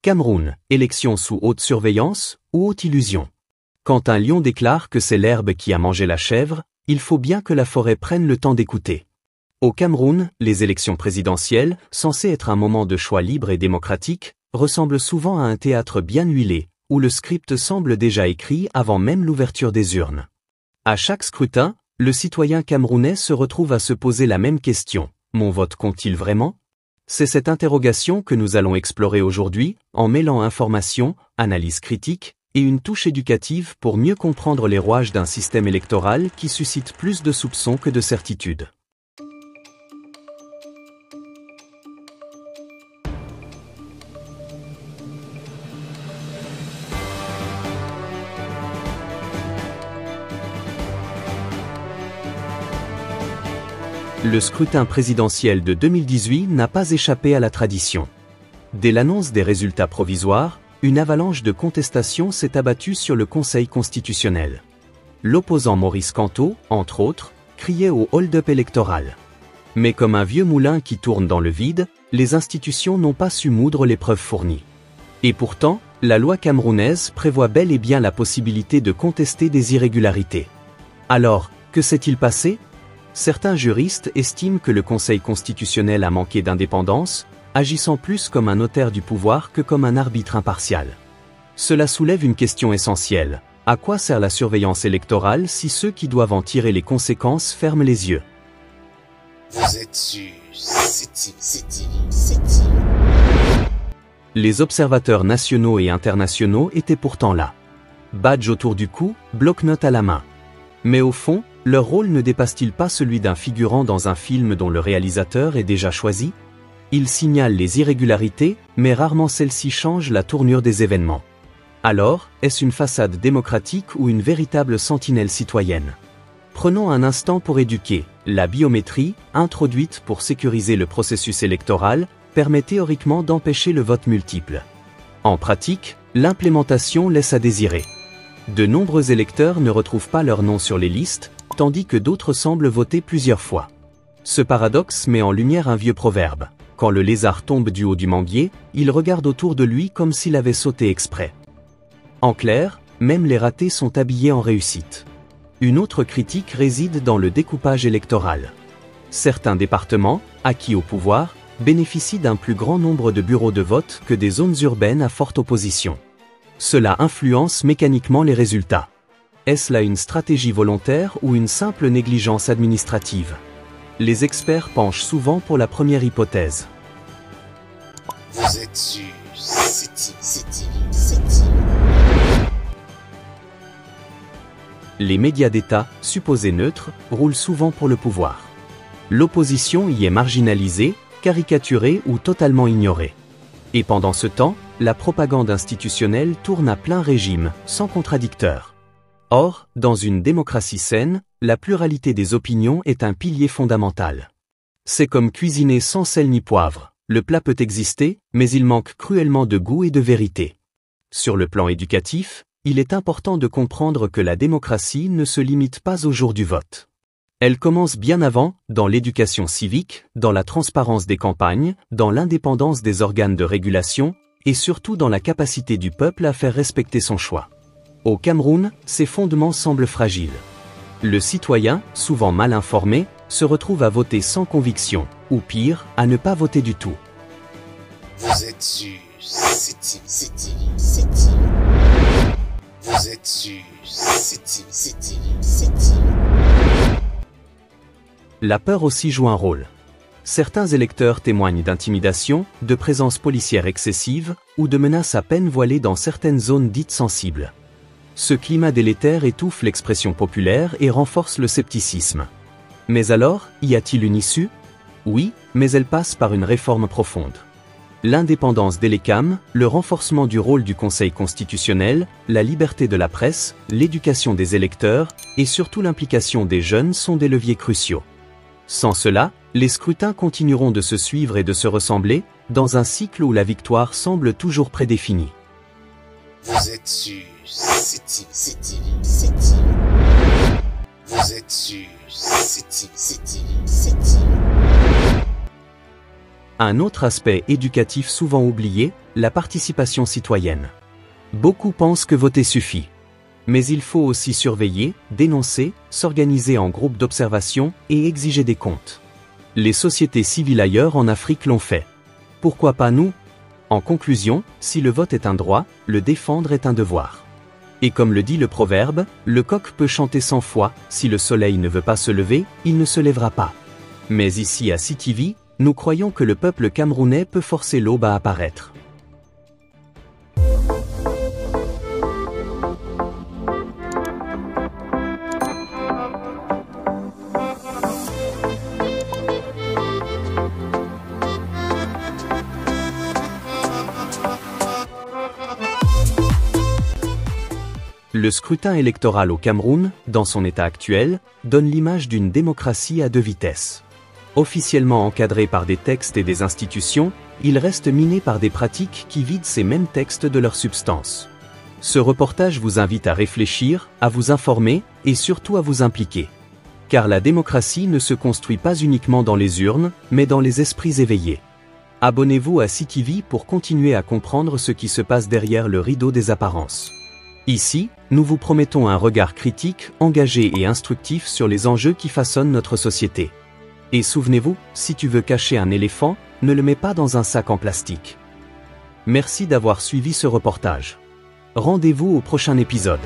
Cameroun, élection sous haute surveillance ou haute illusion. Quand un lion déclare que c'est l'herbe qui a mangé la chèvre, il faut bien que la forêt prenne le temps d'écouter. Au Cameroun, les élections présidentielles, censées être un moment de choix libre et démocratique, ressemblent souvent à un théâtre bien huilé, où le script semble déjà écrit avant même l'ouverture des urnes. À chaque scrutin, le citoyen camerounais se retrouve à se poser la même question. Mon vote compte-t-il vraiment ? C'est cette interrogation que nous allons explorer aujourd'hui, en mêlant information, analyse critique, et une touche éducative pour mieux comprendre les rouages d'un système électoral qui suscite plus de soupçons que de certitudes. Le scrutin présidentiel de 2018 n'a pas échappé à la tradition. Dès l'annonce des résultats provisoires, une avalanche de contestations s'est abattue sur le Conseil constitutionnel. L'opposant Maurice Kamto, entre autres, criait au hold-up électoral. Mais comme un vieux moulin qui tourne dans le vide, les institutions n'ont pas su moudre les preuves fournies. Et pourtant, la loi camerounaise prévoit bel et bien la possibilité de contester des irrégularités. Alors, que s'est-il passé ? Certains juristes estiment que le Conseil constitutionnel a manqué d'indépendance, agissant plus comme un notaire du pouvoir que comme un arbitre impartial. Cela soulève une question essentielle. À quoi sert la surveillance électorale si ceux qui doivent en tirer les conséquences ferment les yeux ? Vous êtes sûr, c'est-il. Les observateurs nationaux et internationaux étaient pourtant là. Badge autour du cou, bloc-notes à la main. Mais au fond, leur rôle ne dépasse-t-il pas celui d'un figurant dans un film dont le réalisateur est déjà choisi ? Ils signalent les irrégularités, mais rarement celles-ci changent la tournure des événements. Alors, est-ce une façade démocratique ou une véritable sentinelle citoyenne ? Prenons un instant pour éduquer. La biométrie, introduite pour sécuriser le processus électoral, permet théoriquement d'empêcher le vote multiple. En pratique, l'implémentation laisse à désirer. De nombreux électeurs ne retrouvent pas leur nom sur les listes, tandis que d'autres semblent voter plusieurs fois. Ce paradoxe met en lumière un vieux proverbe. Quand le lézard tombe du haut du manguier, il regarde autour de lui comme s'il avait sauté exprès. En clair, même les ratés sont habillés en réussite. Une autre critique réside dans le découpage électoral. Certains départements, acquis au pouvoir, bénéficient d'un plus grand nombre de bureaux de vote que des zones urbaines à forte opposition. Cela influence mécaniquement les résultats. Est-ce là une stratégie volontaire ou une simple négligence administrative ? Les experts penchent souvent pour la première hypothèse. Vous êtes sûr, c'est-il. Les médias d'État, supposés neutres, roulent souvent pour le pouvoir. L'opposition y est marginalisée, caricaturée ou totalement ignorée. Et pendant ce temps, la propagande institutionnelle tourne à plein régime, sans contradicteur. Or, dans une démocratie saine, la pluralité des opinions est un pilier fondamental. C'est comme cuisiner sans sel ni poivre. Le plat peut exister, mais il manque cruellement de goût et de vérité. Sur le plan éducatif, il est important de comprendre que la démocratie ne se limite pas au jour du vote. Elle commence bien avant, dans l'éducation civique, dans la transparence des campagnes, dans l'indépendance des organes de régulation, et surtout dans la capacité du peuple à faire respecter son choix. Au Cameroun, ces fondements semblent fragiles. Le citoyen, souvent mal informé, se retrouve à voter sans conviction, ou pire, à ne pas voter du tout. Vous êtes sûr, c'est-il. Vous êtes sûr, c'est-il. La peur aussi joue un rôle. Certains électeurs témoignent d'intimidation, de présence policière excessive, ou de menaces à peine voilées dans certaines zones dites sensibles. Ce climat délétère étouffe l'expression populaire et renforce le scepticisme. Mais alors, y a-t-il une issue ? Oui, mais elle passe par une réforme profonde. L'indépendance des LECAM, le renforcement du rôle du Conseil constitutionnel, la liberté de la presse, l'éducation des électeurs, et surtout l'implication des jeunes sont des leviers cruciaux. Sans cela, les scrutins continueront de se suivre et de se ressembler, dans un cycle où la victoire semble toujours prédéfinie. Vous êtes sûr, c'est-il. Vous êtes sûr, c'est-il. Un autre aspect éducatif souvent oublié, la participation citoyenne. Beaucoup pensent que voter suffit. Mais il faut aussi surveiller, dénoncer, s'organiser en groupe d'observation et exiger des comptes. Les sociétés civiles ailleurs en Afrique l'ont fait. Pourquoi pas nous? En conclusion, si le vote est un droit, le défendre est un devoir. Et comme le dit le proverbe, le coq peut chanter 100 fois, si le soleil ne veut pas se lever, il ne se lèvera pas. Mais ici à CTV, nous croyons que le peuple camerounais peut forcer l'aube à apparaître. Le scrutin électoral au Cameroun, dans son état actuel, donne l'image d'une démocratie à deux vitesses. Officiellement encadré par des textes et des institutions, il reste miné par des pratiques qui vident ces mêmes textes de leur substance. Ce reportage vous invite à réfléchir, à vous informer et surtout à vous impliquer. Car la démocratie ne se construit pas uniquement dans les urnes, mais dans les esprits éveillés. Abonnez-vous à CTV pour continuer à comprendre ce qui se passe derrière le rideau des apparences. Ici, nous vous promettons un regard critique, engagé et instructif sur les enjeux qui façonnent notre société. Et souvenez-vous, si tu veux cacher un éléphant, ne le mets pas dans un sac en plastique. Merci d'avoir suivi ce reportage. Rendez-vous au prochain épisode.